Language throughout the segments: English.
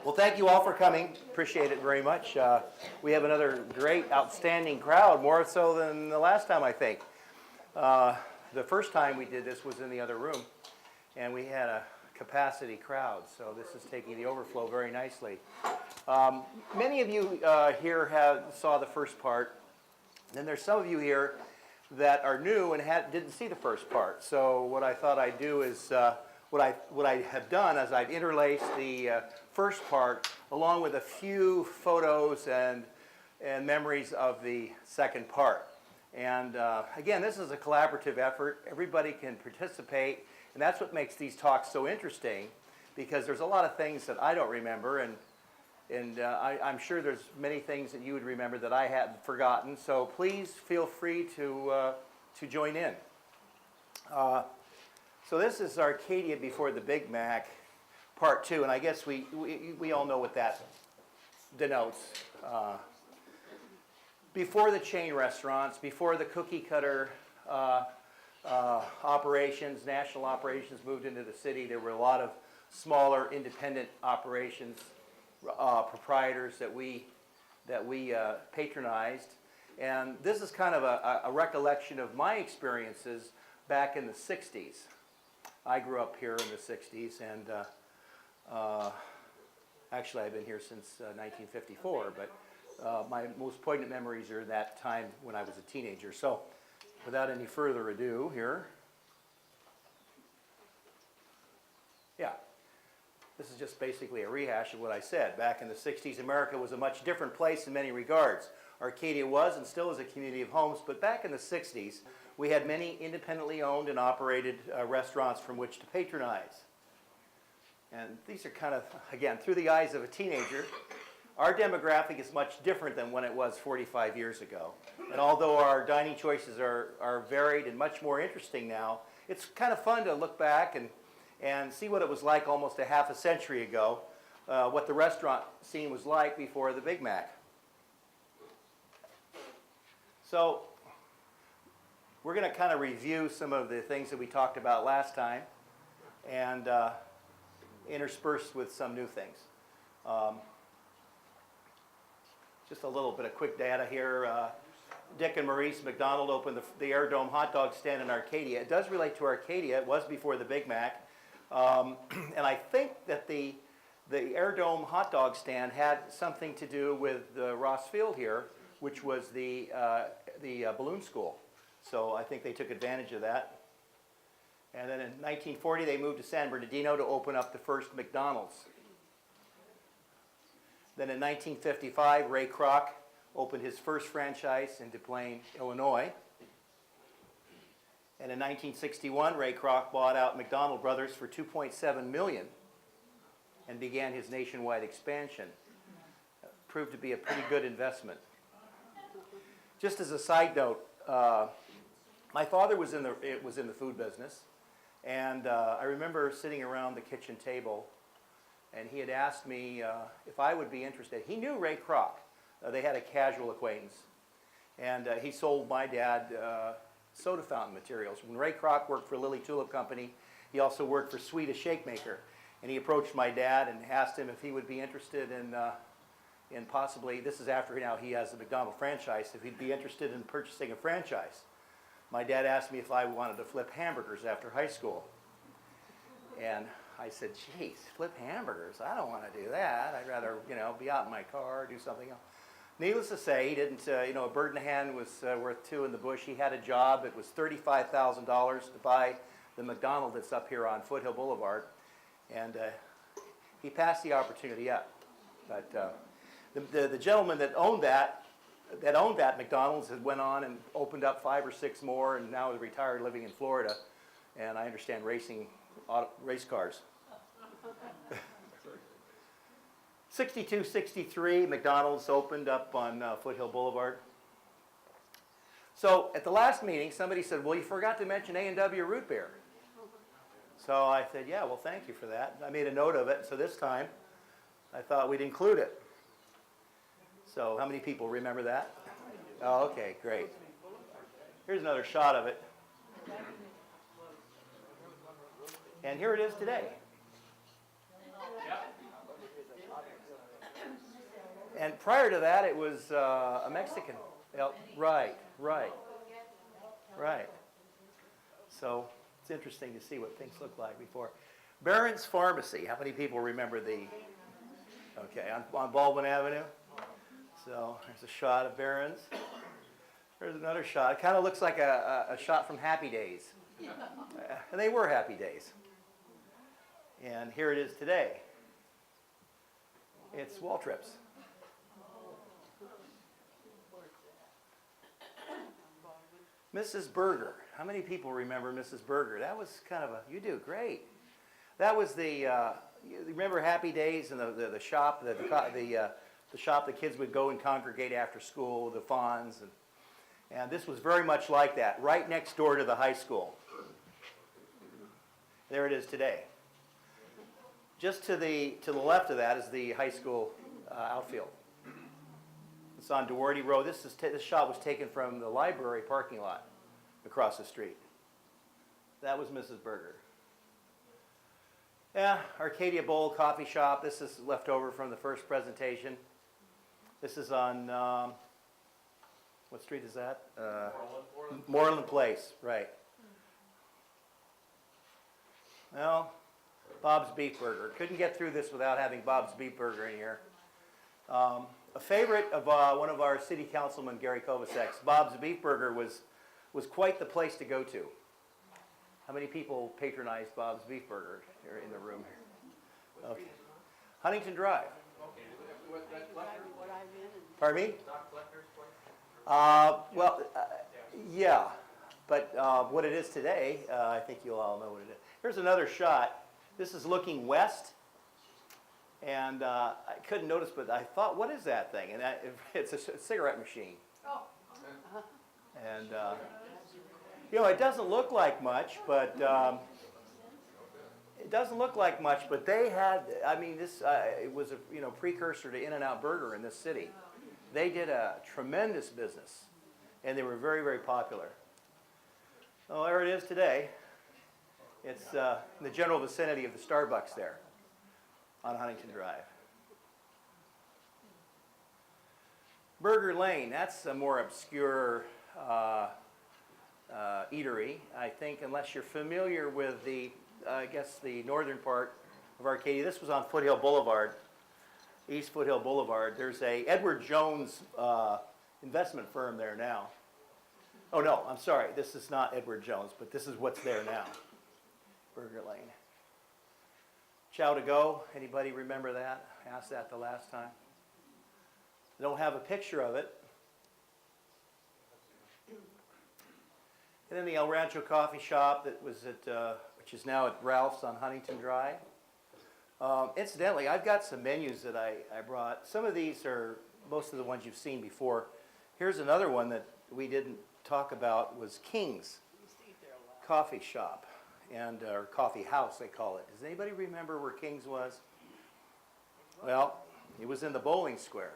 Well, thank you all for coming. Appreciate it very much. We have another great, outstanding crowd, more so than the last time, I think. The first time we did this was in the other room, and we had a capacity crowd, so this is taking the overflow very nicely. Many of you here saw the first part, and then there's some of you here that are new and didn't see the first part. So what I thought I'd do is, what I have done is I've interlaced the first part along with a few photos and memories of the second part. And again, this is a collaborative effort. Everybody can participate, and that's what makes these talks so interesting, because there's a lot of things that I don't remember, and I'm sure there's many things that you would remember that I hadn't forgotten. So please feel free to join in. So this is Arcadia before the Big Mac, part 2, and I guess we all know what that denotes. Before the chain restaurants, before the cookie cutter operations, national operations moved into the city, there were a lot of smaller independent operations, proprietors that we patronized. And this is kind of a recollection of my experiences back in the 60s. I grew up here in the 60s, and actually I've been here since 1954, but my most poignant memories are that time when I was a teenager. So without any further ado here, yeah, this is just basically a rehash of what I said. Back in the 60s, America was a much different place in many regards. Arcadia was and still is a community of homes, but back in the 60s, we had many independently owned and operated restaurants from which to patronize. And these are kind of, again, through the eyes of a teenager. Our demographic is much different than when it was 45 years ago. And although our dining choices are varied and much more interesting now, it's kind of fun to look back and see what it was like almost a half a century ago, what the restaurant scene was like before the Big Mac. So we're going to kind of review some of the things that we talked about last time and interspersed with some new things. Just a little bit of quick data here. Dick and Maurice McDonald opened the Air Dome hot dog stand in Arcadia. It does relate to Arcadia. It was before the Big Mac. And I think that the Air Dome hot dog stand had something to do with Ross Field here, which was the balloon school. So I think they took advantage of that. And then in 1940, they moved to San Bernardino to open up the first McDonald's. Then in 1955, Ray Kroc opened his first franchise in DuPage, Illinois. And in 1961, Ray Kroc bought out McDonald Brothers for $2.7 million and began his nationwide expansion. Proved to be a pretty good investment. Just as a side note, my father was in the food business, and I remember sitting around the kitchen table, and he had asked me if I would be interested. He knew Ray Kroc. They had a casual acquaintance, and he sold my dad soda fountain materials. When Ray Kroc worked for Lily Tulip Company, he also worked for Swedish Shake Maker, and he approached my dad and asked him if he would be interested in possibly, this is after now he has the McDonald's franchise, if he'd be interested in purchasing a franchise. My dad asked me if I wanted to flip hamburgers after high school. And I said, geez, flip hamburgers? I don't want to do that. I'd rather, be out in my car, do something else. Needless to say, he didn't, a bird in the hand was worth two in the bush. He had a job. It was $35,000 to buy the McDonald's that's up here on Foothill Boulevard. And he passed the opportunity up. But the gentleman that owned that McDonald's had went on and opened up 5 or 6 more, and now is retired, living in Florida, and I understand racing race cars. 62, 63, McDonald's opened up on Foothill Boulevard. So at the last meeting, somebody said, well, you forgot to mention A&W root beer. So I said, yeah, well, thank you for that. I made a note of it, so this time I thought we'd include it. So how many people remember that? Oh, okay, great. Here's another shot of it. And here it is today. And prior to that, it was a Mexican. Right, right, right. So it's interesting to see what things looked like before. Barron's Pharmacy. How many people remember the? Okay, on Baldwin Avenue. So there's a shot of Barron's. There's another shot. It kind of looks like a shot from Happy Days. And they were Happy Days. And here it is today. It's Waltrip's. Mrs. Berger. How many people remember Mrs. Berger? That was kind of a, you do, great. That was the, you remember Happy Days and the shop, the shop the kids would go and congregate after school, the Fonz, and this was very much like that, right next door to the high school. There it is today. Just to the left of that is the high school outfield. It's on Duarte Road. This shot was taken from the library parking lot across the street. That was Mrs. Berger. Yeah, Arcadia Bowl Coffee Shop. This is left over from the first presentation. This is on, what street is that? Moreland Place, right. Well, Bob's Beef Burger. Couldn't get through this without having Bob's Beef Burger in here. A favorite of one of our city councilmen, Gary Kovacek's, Bob's Beef Burger was quite the place to go to. How many people patronized Bob's Beef Burger here in the room here? Okay. Huntington Drive. Pardon me? Yeah, but what it is today, I think you'll all know what it is. Here's another shot. This is looking west, and I couldn't notice, but I thought, what is that thing? And it's a cigarette machine. And you know, it doesn't look like much, but they had. I mean, this it was a precursor to In-N-Out Burger in this city. They did a tremendous business, and they were very, very popular. Well, there it is today. It's in the general vicinity of the Starbucks there on Huntington Drive. Burger Lane, that's a more obscure eatery, I think, unless you're familiar with the, I guess, the northern part of Arcadia. This was on Foothill Boulevard, East Foothill Boulevard. There's a Edward Jones investment firm there now. Oh no, I'm sorry, this is not Edward Jones, but this is what's there now. Burger Lane. Chow to Go, anybody remember that? I asked that the last time. I don't have a picture of it. And then the El Rancho Coffee Shop that was at, which is now at Ralph's on Huntington Drive. Incidentally, I've got some menus that I brought. Some of these are most of the ones you've seen before. Here's another one that we didn't talk about, was King's Coffee Shop, and or Coffee House they call it. Does anybody remember where King's was? Well, it was in the bowling square.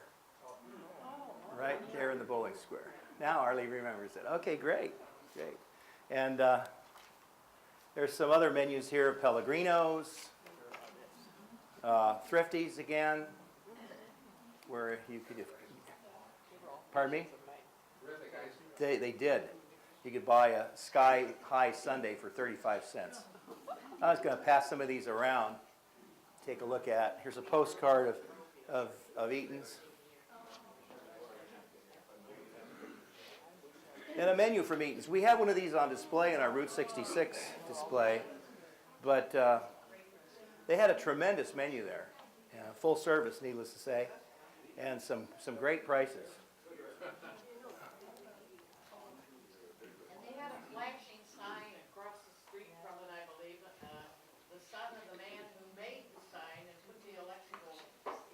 Right there in the bowling square. Now Arlie remembers it. Okay, great, great. And there's some other menus here, Pellegrino's, Thrifty's again, where you could, pardon me? They did. You could buy a Sky High Sundae for 35 cents. I was going to pass some of these around, take a look at. Here's a postcard of Eaton's. And a menu from Eaton's. We have one of these on display in our Route 66 display, but they had a tremendous menu there. Full service, needless to say, and some great prices. And they had a flashing sign across the street from it, I believe. The son of the man who made the sign and put the electrical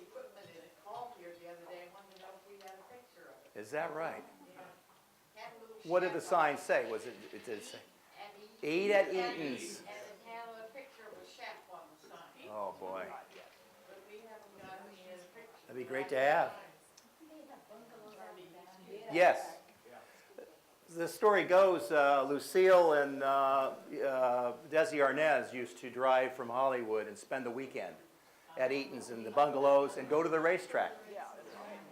equipment in it called here the other day and wanted to know if we had a picture of it. Is that right? What did the sign say? Did it say? Eat at Eaton's. And it had a picture of a chef on the sign. Oh boy. But we haven't got any pictures. That'd be great to have. Yes. The story goes, Lucille and Desi Arnaz used to drive from Hollywood and spend the weekend at Eaton's in the bungalows and go to the racetrack.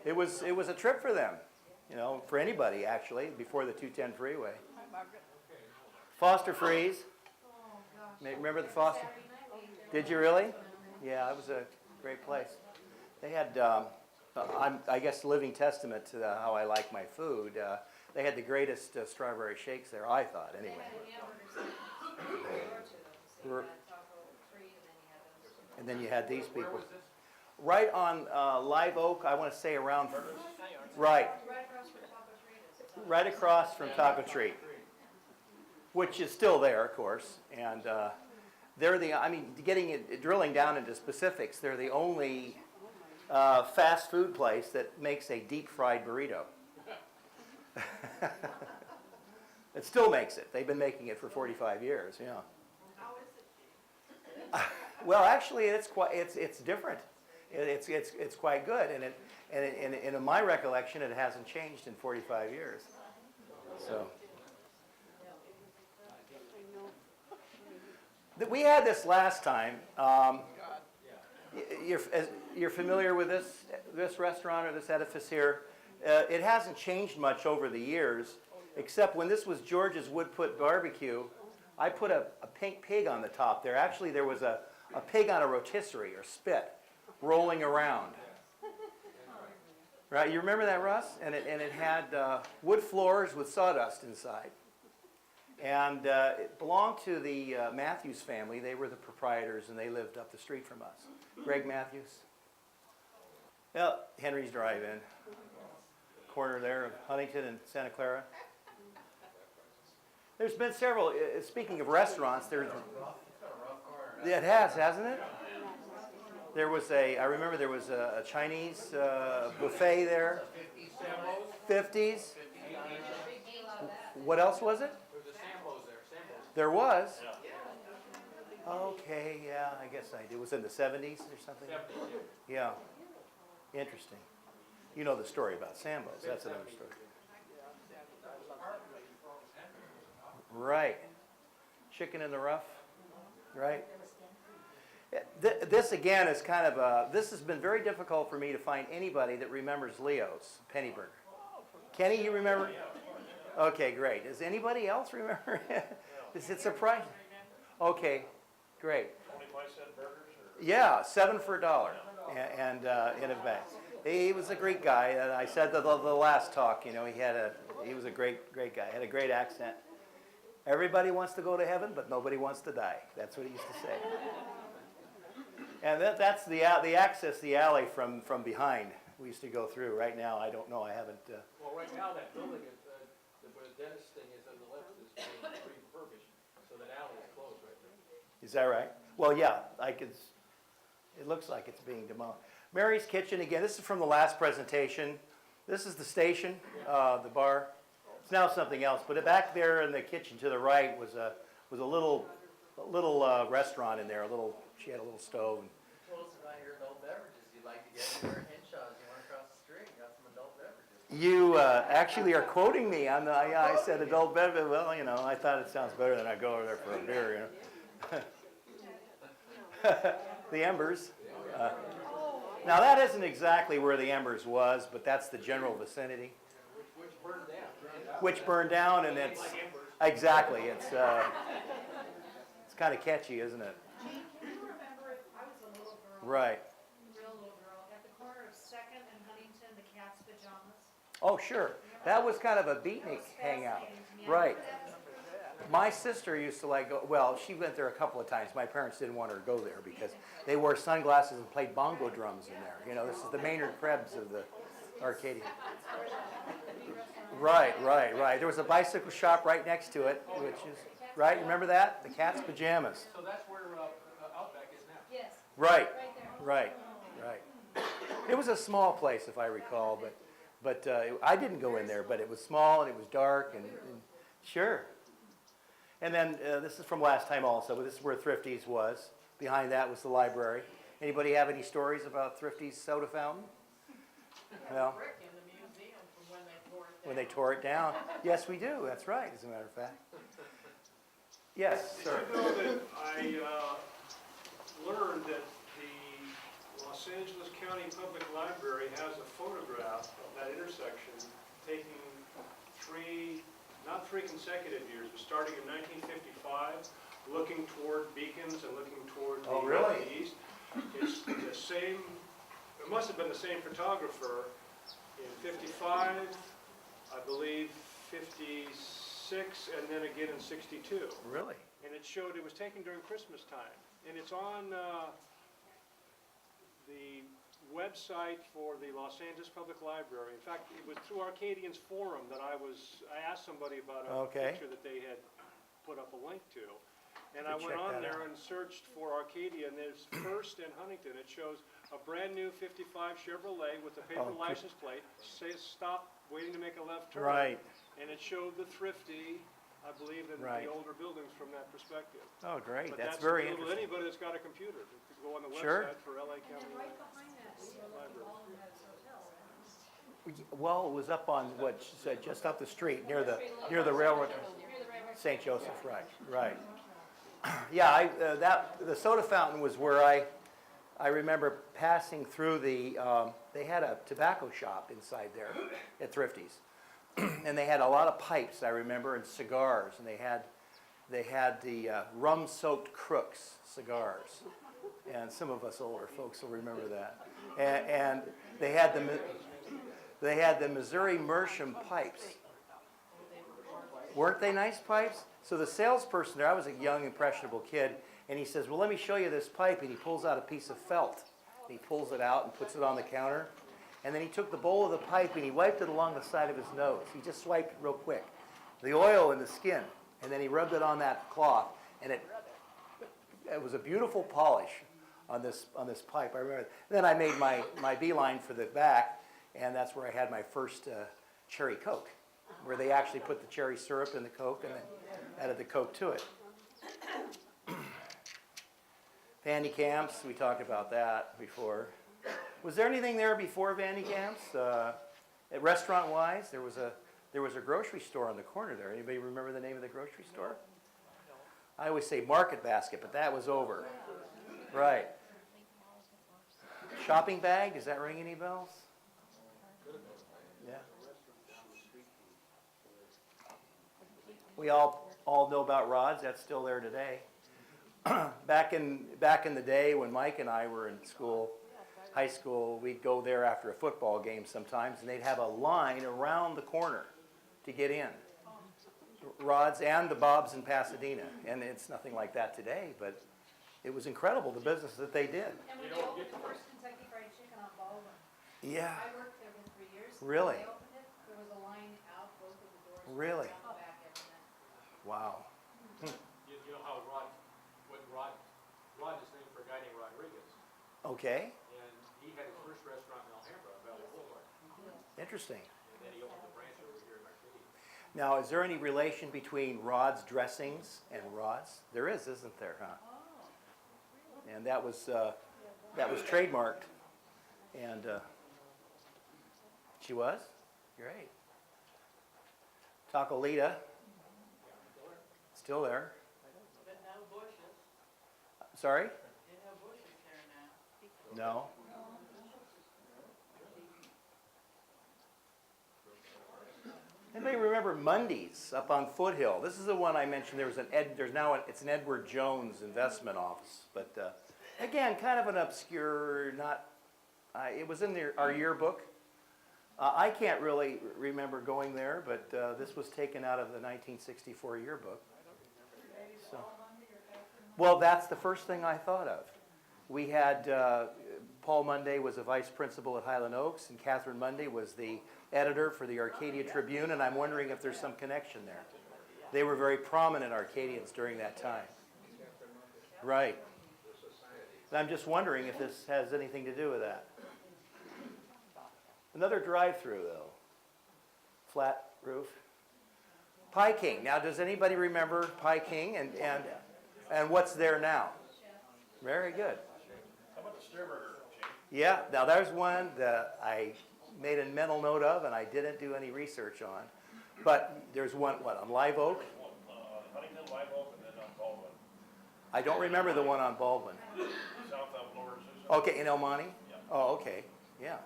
It was a trip for them, you know, for anybody actually, before the 210 freeway. Foster Freeze. Remember the Foster? Did you really? Yeah, it was a great place. They had, I guess, living testament to how I like my food. They had the greatest strawberry shakes there, I thought, anyway. And then you had these people. Right on Live Oak, I want to say around, right. Right across from Taco Treat, which is still there, of course. And they're the, I mean, drilling down into specifics, they're the only fast food place that makes a deep fried burrito. It still makes it. They've been making it for 45 years, yeah. How is it? Well, actually, it's different. It's quite good, and in my recollection, it hasn't changed in 45 years. So we had this last time. You're familiar with this restaurant or this edifice here? It hasn't changed much over the years, except when this was George's Wood Put Barbecue, I put a pink pig on the top there. Actually, there was a pig on a rotisserie or spit rolling around. Right, you remember that, Russ? And it had wood floors with sawdust inside. And it belonged to the Matthews family. They were the proprietors, and they lived up the street from us. Greg Matthews. Well, Henry's Drive-In. Corner there of Huntington and Santa Clara. There's been several, speaking of restaurants, it has, hasn't it? There was I remember there was a Chinese buffet there. 50s. What else was it? There was? Okay, yeah, I guess I do. Was it in the 70s or something? Yeah. Interesting. You know the story about Sambo's. That's another story. Right. Chicken in the rough. Right. This again is kind of this has been very difficult for me to find anybody that remembers Leo's Penny Burger. Kenny, you remember? Okay, great. Does anybody else remember? Is it surprising? Okay, great. 25-cent burgers? Yeah, 7 for $1, and in a bag. He was a great guy. And I said the last talk, you know, he was a great guy. Had a great accent. Everybody wants to go to heaven, but nobody wants to die. That's what he used to say. And that's the access, the alley from behind. We used to go through. Right now, I don't know. I haven't. Well, right now that building is where the dentist thing is on the left is being refurbished, so that alley is closed right now. Is that right? Well, yeah. It looks like it's being demolished. Mary's Kitchen again. This is from the last presentation. This is the station, the bar. It's now something else. But back there in the kitchen to the right was a little restaurant in there. She had a little stove. You told us about your adult beverages you'd like to get anywhere in Henshaw. You went across the street and got some adult beverages. You actually are quoting me. I said adult beverage. Well, you know, I thought it sounds better than I go over there for a beer, you know. The Embers. Now that isn't exactly where the Embers was, but that's the general vicinity. Which burned down. Which burned down, and it's exactly. It's kind of catchy, isn't it? Gene, do you remember, I was a little girl. Right. Real little girl, at the corner of 2nd and Huntington, the Cat's Pajamas? Oh, sure. That was kind of a beatnik hangout. Right. My sister used to well, she went there a couple of times. My parents didn't want her to go there because they wore sunglasses and played bongo drums in there. You know, this is the Maynard Krebs of the Arcadia. Right. There was a bicycle shop right next to it, which is, right, remember that? The Cat's Pajamas. So that's where Outback is now. Yes. Right, Right right. It was a small place, if I recall, but I didn't go in there, but it was small and it was dark and sure. And then this is from last time also, but this is where Thrifty's was. Behind that was the library. Anybody have any stories about Thrifty's soda fountain? Well, Brick in the museum from when they tore it down. when they tore it down. Yes, we do. That's right, as a matter of fact. Yes, sir. Did you know that I learned that the Los Angeles County Public Library has a photograph of that intersection taken not three consecutive years, but starting in 1955, looking toward Beacons and looking toward Oh, really? the east. It's the same, it must have been the same photographer in 55, I believe 56, and then again in 62. Really? And it showed, it was taken during Christmas time. And it's on the website for the Los Angeles Public Library. In fact, it was through Arcadians Forum that I asked somebody about a Okay. picture that they had put up a link to. And I Could went check on that there out. and searched for Arcadia, and there's First and Huntington. It shows a brand-new 55 Chevrolet with a paper Oh, good. license plate, says stop, waiting to make a left turn. Right. And it showed the Thrifty, I believe, in Right. the older buildings from that perspective. Oh, great. But That's very available to interesting. Anybody that's got a computer, to go on the Sure. website for LA And County. then right behind that, you're looking all in that hotel, right? Well, it was up on what she said, just up the street near the railroad. St. Joseph, right, right. Yeah, the soda fountain was where I remember passing through they had a tobacco shop inside there at Thrifty's. And they had a lot of pipes, I remember, and cigars, and they had the rum-soaked Crooks cigars. And some of us older folks will remember that. And they had the Missouri Meerschaum pipes. Weren't they nice pipes? So the salesperson there, I was a young, impressionable kid, and he says, well, let me show you this pipe, and he pulls out a piece of felt. And he pulls it out and puts it on the counter. And then he took the bowl of the pipe and he wiped it along the side of his nose. He just swiped it real quick. The oil and the skin. And then he rubbed it on that cloth. And it was a beautiful polish on this pipe. I remember. Then I made my beeline for the back, and that's where I had my first cherry Coke, where they actually put the cherry syrup in the Coke and then added the Coke to it. Vandy Camps, we talked about that before. Was there anything there before Vandy Camps? Restaurant-wise, there was a grocery store on the corner there. Anybody remember the name of the grocery store? I always say Market Basket, but that was over. Right. Shopping Bag, does that ring any bells? Yeah. We all know about Rods. That's still there today. Back in the day when Mike and I were in school, high school, we'd go there after a football game sometimes, and they'd have a line around the corner to get in. Rods and the Bob's in Pasadena, and it's nothing like that today, but it was incredible, the business that they did. And when they opened the first Kentucky Fried Chicken on Baldwin, Yeah, I worked there for 3 years. Really? When they opened it, there was a line out both of the doors. Really? Down the back everything. wow. You know how Rod is named for a guy named Rodriguez, Okay, and he had his first restaurant in Alhambra, Valley Boulevard, interesting. and then he opened a branch over here in Arcadia. Now, is there any relation between Rod's dressings and Rod's? There is, isn't there, huh? And that was trademarked, and she was? Great. Tacolita, still there. But no bushes, Sorry? you have bushes there now. No. Anybody remember Mundy's up on Foothill? This is the one I mentioned. There's it's an Edward Jones investment office, but again, kind of an obscure. It was in our yearbook. I can't really remember going there, but this was taken out of the 1964 yearbook. So, well, that's the first thing I thought of. We had Paul Munday was a vice principal at Highland Oaks, and Catherine Munday was the editor for the Arcadia Tribune, and I'm wondering if there's some connection there. They were very prominent Arcadians during that time. Right. And I'm just wondering if this has anything to do with that. Another drive-through, though. Flat roof. Pie King. Now, does anybody remember Pie King and what's there now? Very good. How about the Steerburger, Chief? Yeah, now there's one that I made a mental note of and I didn't do any research on. But there's one, on Live Oak? Huntington, Live Oak, and then on Baldwin. I don't remember the one on Baldwin. South of Lower Susan. Okay, in El Monte? Yeah. Oh, okay, yeah.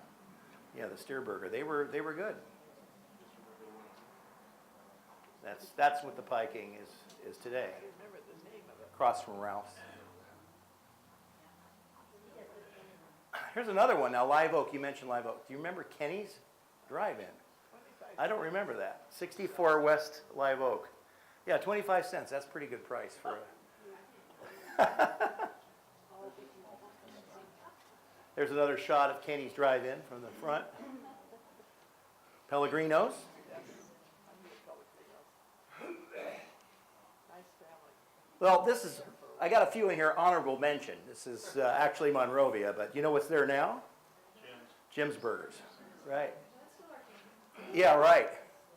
Yeah, the steer burger, they were good. That's what the Pie King is today. Across from Ralph's. Here's another one. Now, Live Oak, you mentioned Live Oak. Do you remember Kenny's Drive-In? I don't remember that. 64 West Live Oak. Yeah, 25 cents. That's a pretty good price for a... There's another shot of Kenny's Drive-In from the front. Pellegrinos. Well, this is, I got a few in here, honorable mention. This is actually Monrovia, but you know what's there now? Jim's Burgers, right. Yeah, right.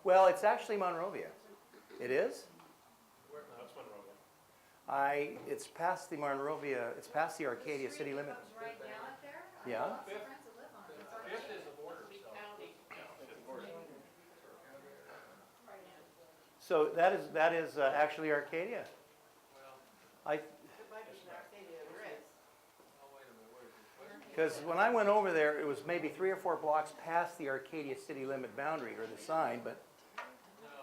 Well, it's actually Monrovia. It is? No, it's Monrovia. It's past the Monrovia, it's past the Arcadia city limit. Goes right down it there. Yeah? My friends that live on it. Fifth is the border, so. County. So that is actually Arcadia. Well, I, It might be an Arcadia address. oh, wait a minute, what is this? because when I went over there, it was maybe 3 or 4 blocks past the Arcadia city limit boundary or the sign, but No,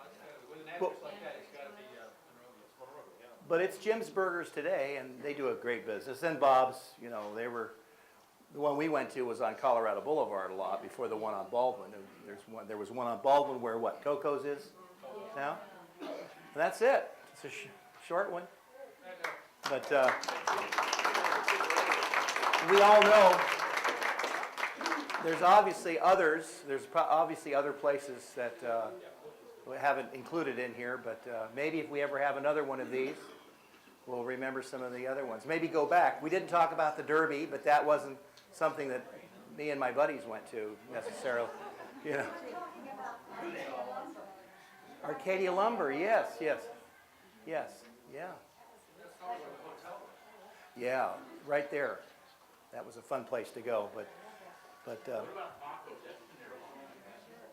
it's gotta, with an Well- address like that, it's gotta be Monrovia. It's Monrovia, yeah. But it's Jim's Burgers today, and they do a great business. And Bob's, you know, they were, the one we went to was on Colorado Boulevard a lot before the one on Baldwin. And there was one on Baldwin where what, Coco's is now? And that's it. It's a short one. But we all know there's obviously others. There's obviously other places that we haven't included in here, but maybe if we ever have another one of these, we'll remember some of the other ones. Maybe go back. We didn't talk about the Derby, but that wasn't something that me and my buddies went to necessarily. You know. Arcadia Lumber, yes, yes, yes, yeah. Yeah, right there. That was a fun place to go, but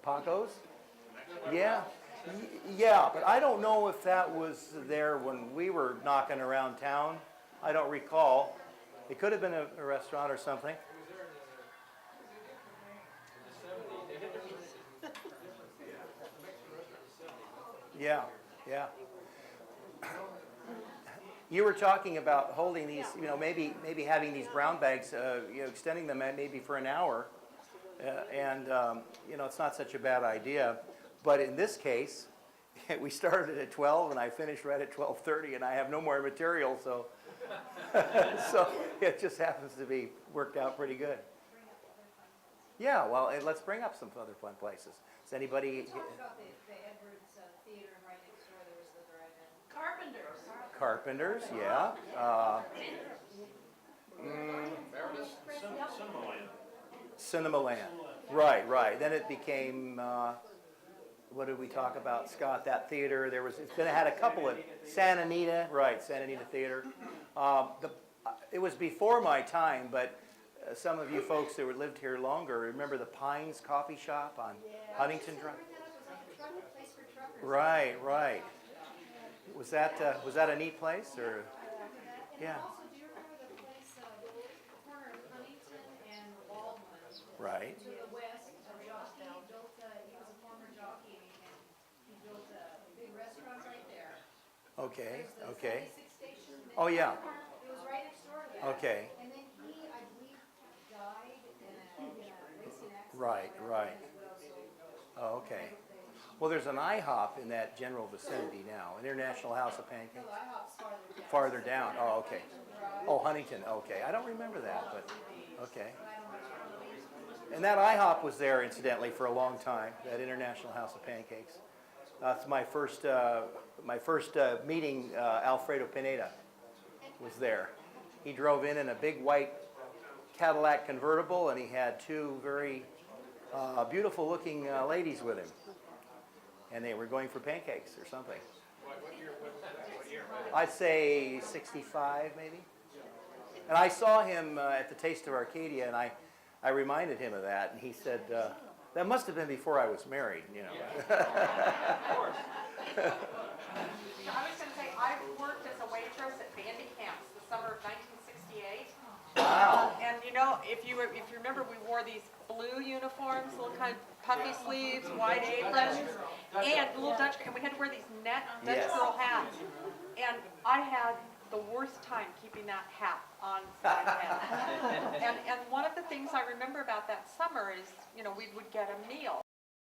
Paco's? Yeah, yeah, but I don't know if that was there when we were knocking around town. I don't recall. It could have been a restaurant or something. Yeah, yeah. You were talking about holding these, you know, maybe having these brown bags, you know, extending them maybe for an hour, and you know, it's not such a bad idea. But in this case, we started at 12 and I finished right at 12:30, and I have no more material, so so it just happens to be worked out pretty good. Yeah, well, let's bring up some other fun places. Does anybody? We talked about the Edwards Theater, and right next door there was the drive-in. Carpenters. Carpenters, yeah. Cinema Land. Right, right. Then it became, what did we talk about, Scott? That theater. Had a couple of Santa Anita, right? Santa Anita Theater. It was before my time, but some of you folks that lived here longer remember the Pines Coffee Shop on Huntington Drive. Place for truckers. Right, right. Was that a neat place or? Yeah. And also, do you remember the place, corner of Huntington and Baldwin? Right. To the west, a jockey built, he was a former jockey, and he built a big restaurant right there. Okay. There's the Okay. 76 station. Oh, yeah. It was right next door to that. Okay. And then he, I believe, died in a racing accident. Right, right. as well, so Oh, okay. Well, there's an IHOP in that general vicinity now, an International House of Pancakes. the IHOP's farther down. Farther down. Oh, okay. Oh, Huntington. Okay. I don't remember that, but okay. And that IHOP was there, incidentally, for a long time. That International House of Pancakes. That's my first meeting. Alfredo Pineda was there. He drove in a big white Cadillac convertible, and he had 2 very beautiful-looking ladies with him, and they were going for pancakes or something. What year was that? What year? I'd say 65, maybe. And I saw him at the Taste of Arcadia, and I reminded him of that, and he said, that must have been before I was married, you know. I was going to say, I worked as a waitress at Bandy Camps the summer of 1968. Wow. And you know, if you remember, we wore these blue uniforms, little kind of puffy sleeves, wide aprons, and little Dutch, and we had to wear these net Dutch Yes. girl hats. And I had the worst time keeping that hat on my head. And one of the things I remember about that summer is, we would get a meal.